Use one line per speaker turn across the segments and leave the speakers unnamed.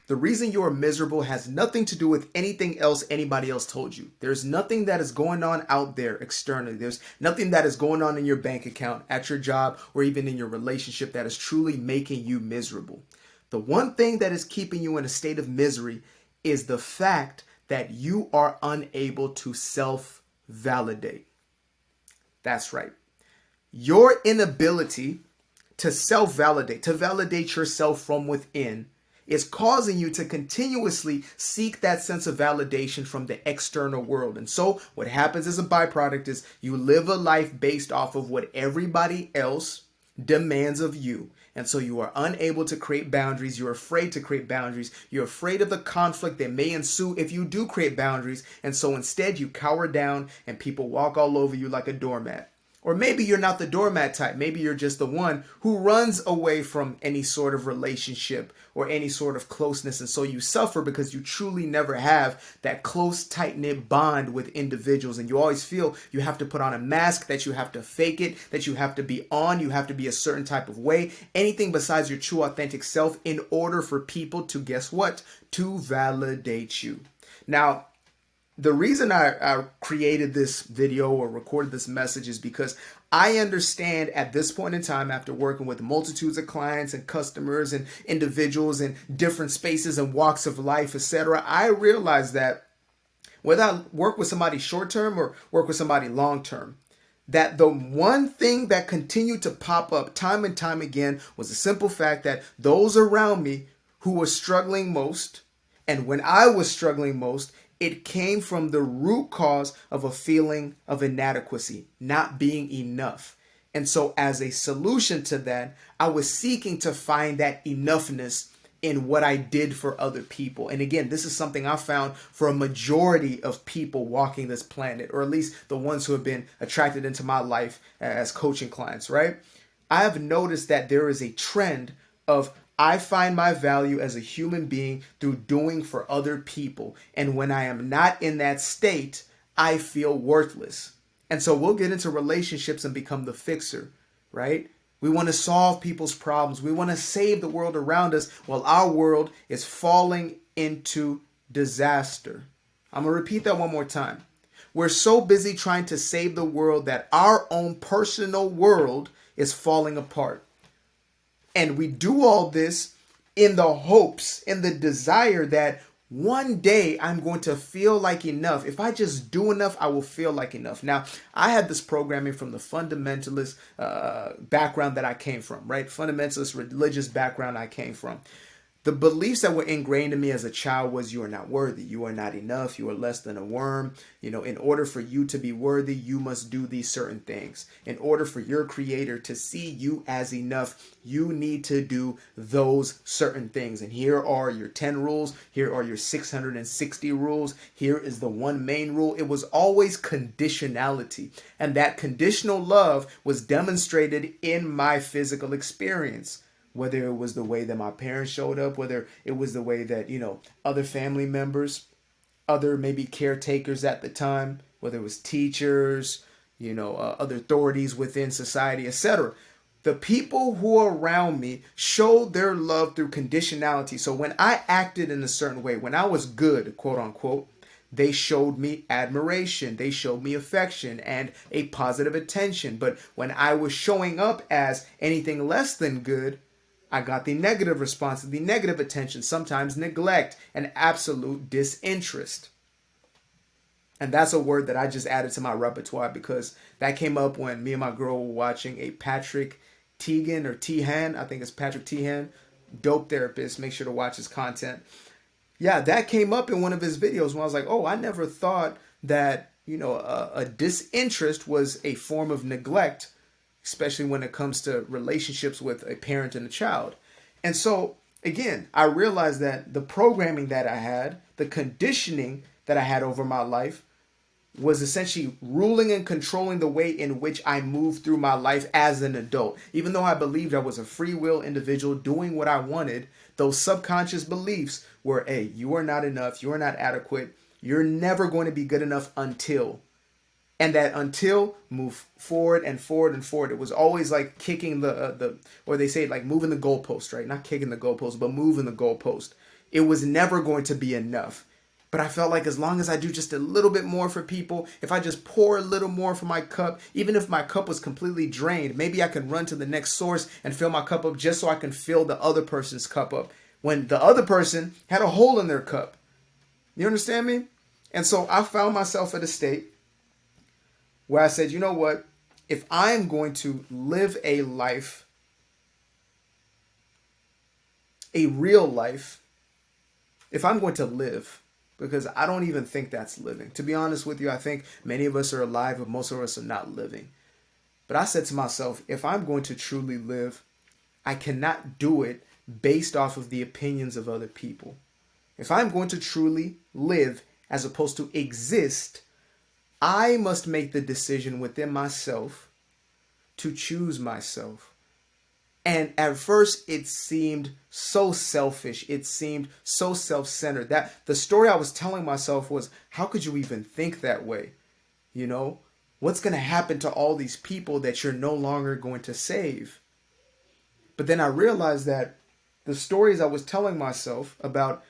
The reason you are miserable has nothing to do with anything else anybody else told you. There's nothing that is going on out there externally. There's nothing that is going on in your bank account, at your job, or even in your relationship that is truly making you miserable. The one thing that is keeping you in a state of misery is the fact that you are unable to self-validate. That's right. Your inability to self-validate, to validate yourself from within, is causing you to continuously seek that sense of validation from the external world. And so what happens as a byproduct is you live a life based off of what everybody else demands of you. And so you are unable to create boundaries. You're afraid to create boundaries. You're afraid of the conflict that may ensue if you do create boundaries. And so instead you cower down and people walk all over you like a doormat. Or maybe you're not the doormat type. Maybe you're just the one who runs away from any sort of relationship or any sort of closeness. And so you suffer because you truly never have that close, tight-knit bond with individuals. And you always feel you have to put on a mask, that you have to fake it, that you have to be on, you have to be a certain type of way, anything besides your true, authentic self in order for people to, guess what? To validate you. Now, the reason I created this video or recorded this message is because I understand at this point in time, after working with multitudes of clients and customers and individuals in different spaces and walks of life, etc., I realize that whether I work with somebody short term or work with somebody long term, that the one thing that continued to pop up time and time again was the simple fact that those around me who were struggling most, and when I was struggling most, it came from the root cause of a feeling of inadequacy, not being enough. And so as a solution to that, I was seeking to find that enoughness in what I did for other people. And again, this is something I found for a majority of people walking this planet, or at least the ones who have been attracted into my life as coaching clients, right? I have noticed that there is a trend of I find my value as a human being through doing for other people. And when I am not in that state, I feel worthless. And so we'll get into relationships and become the fixer, right? We want to solve people's problems. We want to save the world around us while our world is falling into disaster. I'm going to repeat that one more time. We're so busy trying to save the world that our own personal world is falling apart. And we do all this in the hopes, in the desire that one day I'm going to feel like enough. If I just do enough, I will feel like enough. Now, I had this programming from the fundamentalist background that I came from, right? Fundamentalist religious background I came from. The beliefs that were ingrained in me as a child was you are not worthy. You are not enough. You are less than a worm. You know, in order for you to be worthy, you must do these certain things. In order for your creator to see you as enough, you need to do those certain things. And here are your 10 rules. Here are your 660 rules. Here is the one main rule. It was always conditionality. And that conditional love was demonstrated in my physical experience. Whether it was the way that my parents showed up, whether it was the way that, other family members, other maybe caretakers at the time, whether it was teachers, other authorities within society, etc. The people who are around me showed their love through conditionality. So when I acted in a certain way, when I was good, quote unquote, they showed me admiration, they showed me affection and a positive attention. But when I was showing up as anything less than good, I got the negative response, the negative attention, sometimes neglect, and absolute disinterest. And that's a word that I just added to my repertoire because that came up when me and my girl were watching a Patrick Teagan or Teahan, I think it's Patrick Teahan, dope therapist. Make sure to watch his content. Yeah, that came up in one of his videos when I was like, oh, I never thought that, a disinterest was a form of neglect, especially when it comes to relationships with a parent and a child. And so, again, I realized that the programming that I had, the conditioning that I had over my life, was essentially ruling and controlling the way in which I moved through my life as an adult. Even though I believed I was a free will individual doing what I wanted, those subconscious beliefs were, hey, you are not enough, you are not adequate, you're never going to be good enough until. And that until move forward and forward and forward. It was always like kicking or they say like moving the goalpost, right? Not kicking the goalpost, but moving the goalpost. It was never going to be enough. But I felt like as long as I do just a little bit more for people, if I just pour a little more from my cup, even if my cup was completely drained, maybe I can run to the next source and fill my cup up just so I can fill the other person's cup up when the other person had a hole in their cup. You understand me? And so I found myself at a state where I said, you know what? If I'm going to live a life, a real life, if I'm going to live, because I don't even think that's living. To be honest with you, I think many of us are alive, but most of us are not living. But I said to myself, if I'm going to truly live, I cannot do it based off of the opinions of other people. If I'm going to truly live as opposed to exist, I must make the decision within myself to choose myself. And at first it seemed so selfish. It seemed so self-centered. That the story I was telling myself was, how could you even think that way? You know, what's going to happen to all these people that you're no longer going to save? But then I realized that the stories I was telling myself about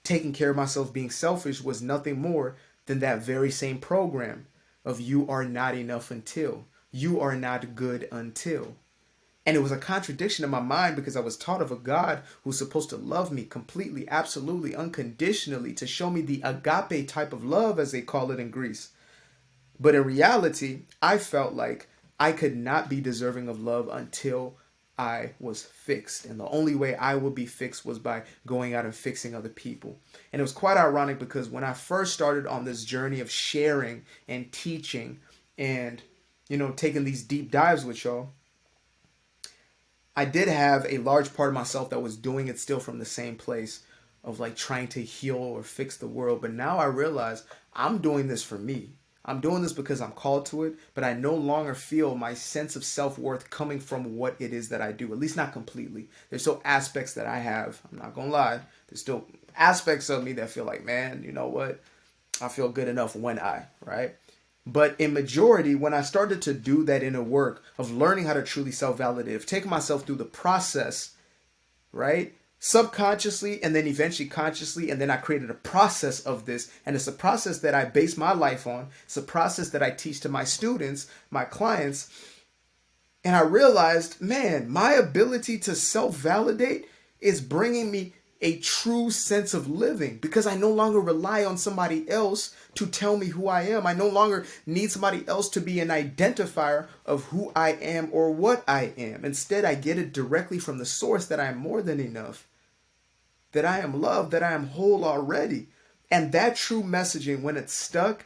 taking care of myself, being selfish, was nothing more than that very same program of you are not enough until, you are not good until. And it was a contradiction in my mind because I was taught of a God who's supposed to love me completely, absolutely, unconditionally, to show me the agape type of love, as they call it in Greece. But in reality, I felt like I could not be deserving of love until I was fixed. And the only way I would be fixed was by going out and fixing other people. And it was quite ironic because when I first started on this journey of sharing and teaching and, taking these deep dives with y'all, I did have a large part of myself that was doing it still from the same place of like trying to heal or fix the world. But now I realize I'm doing this for me. I'm doing this because I'm called to it, but I no longer feel my sense of self-worth coming from what it is that I do, at least not completely. There's still aspects that I have. I'm not going to lie. There's still aspects of me that feel like, man, you know what? I feel good enough when right? But in majority, when I started to do that inner work of learning how to truly self-validate, of taking myself through the process, right? Subconsciously and then eventually consciously, and then I created a process of this, and it's a process that I base my life on. It's a process that I teach to my students, my clients, and I realized, man, my ability to self-validate is bringing me a true sense of living because I no longer rely on somebody else to tell me who I am. I no longer need somebody else to be an identifier of who I am or what I am. Instead, I get it directly from the source that I am more than enough, that I am loved, that I am whole already. And that true messaging, when it stuck,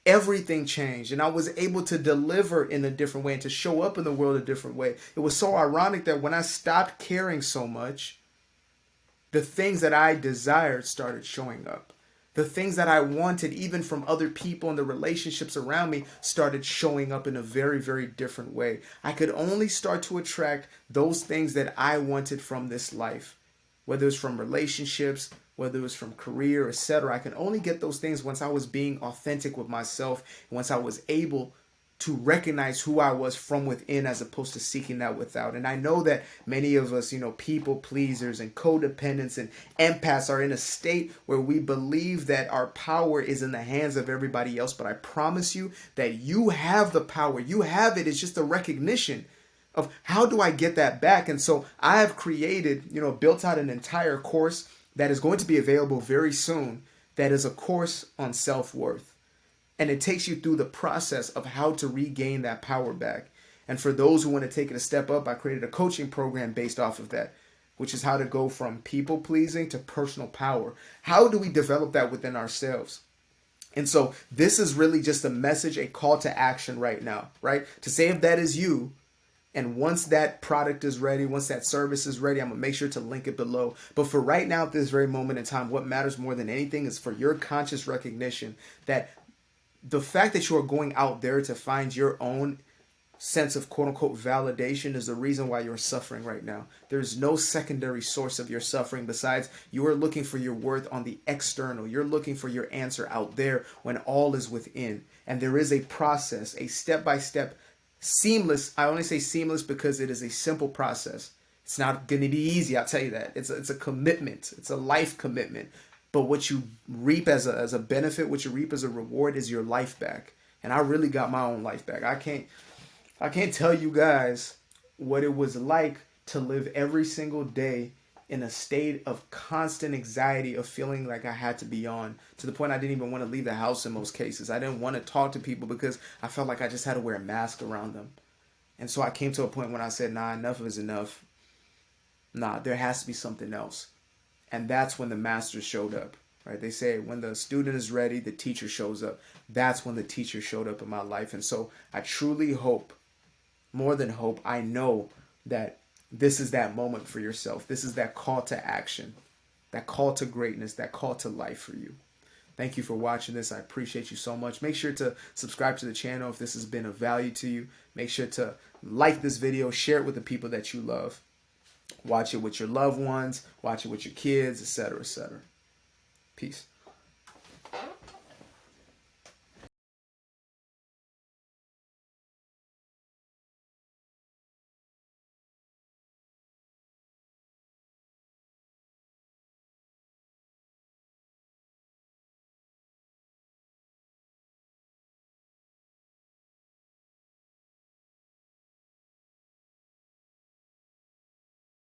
everything changed. And I was able to deliver in a different way and to show up in the world a different way. It was so ironic that when I stopped caring so much, the things that I desired started showing up. The things that I wanted, even from other people and the relationships around me, started showing up in a very, very different way. I could only start to attract those things that I wanted from this life, whether it's from relationships, whether it was from career, etc. I could only get those things once I was being authentic with myself, once I was able to recognize who I was from within as opposed to seeking that without. And I know that many of us, people pleasers and codependents and empaths are in a state where we believe that our power is in the hands of everybody else. But I promise you that you have the power. You have it. It's just a recognition of how do I get that back? And so I have created, built out an entire course that is going to be available very soon. That is a course on self-worth. And it takes you through the process of how to regain that power back. And for those who want to take it a step up, I created a coaching program based off of that, which is how to go from people pleasing to personal power. How do we develop that within ourselves? And so this is really just a message, a call to action right now, right? To say if that is you, and once that product is ready, once that service is ready, I'm going to make sure to link it below. But for right now, at this very moment in time, what matters more than anything is for your conscious recognition that the fact that you are going out there to find your own sense of quote unquote validation is the reason why you're suffering right now. There's no secondary source of your suffering besides you are looking for your worth on the external. You're looking for your answer out there when all is within. And there is a process, a step-by-step, seamless. I only say seamless because it is a simple process. It's not going to be easy, I'll tell you that. It's a commitment. It's a life commitment. But what you reap as a benefit, what you reap as a reward is your life back. And I really got my own life back. I can't tell you guys what it was like to live every single day in a state of constant anxiety of feeling like I had to be on, to the point I didn't even want to leave the house in most cases. I didn't want to talk to people because I felt like I just had to wear a mask around them. And so I came to a point when I said, nah, enough is enough. Nah, there has to be something else. And that's when the master showed up, right? They say when the student is ready, the teacher shows up. That's when the teacher showed up in my life. And so I truly hope, more than hope, I know that this is that moment for yourself. This is that call to action, that call to greatness, that call to life for you. Thank you for watching this. I appreciate you so much. Make sure to subscribe to the channel if this has been of value to you. Make sure to like this video, share it with the people that you love. Watch it with your loved ones, watch it with your kids, etc., etc. Peace.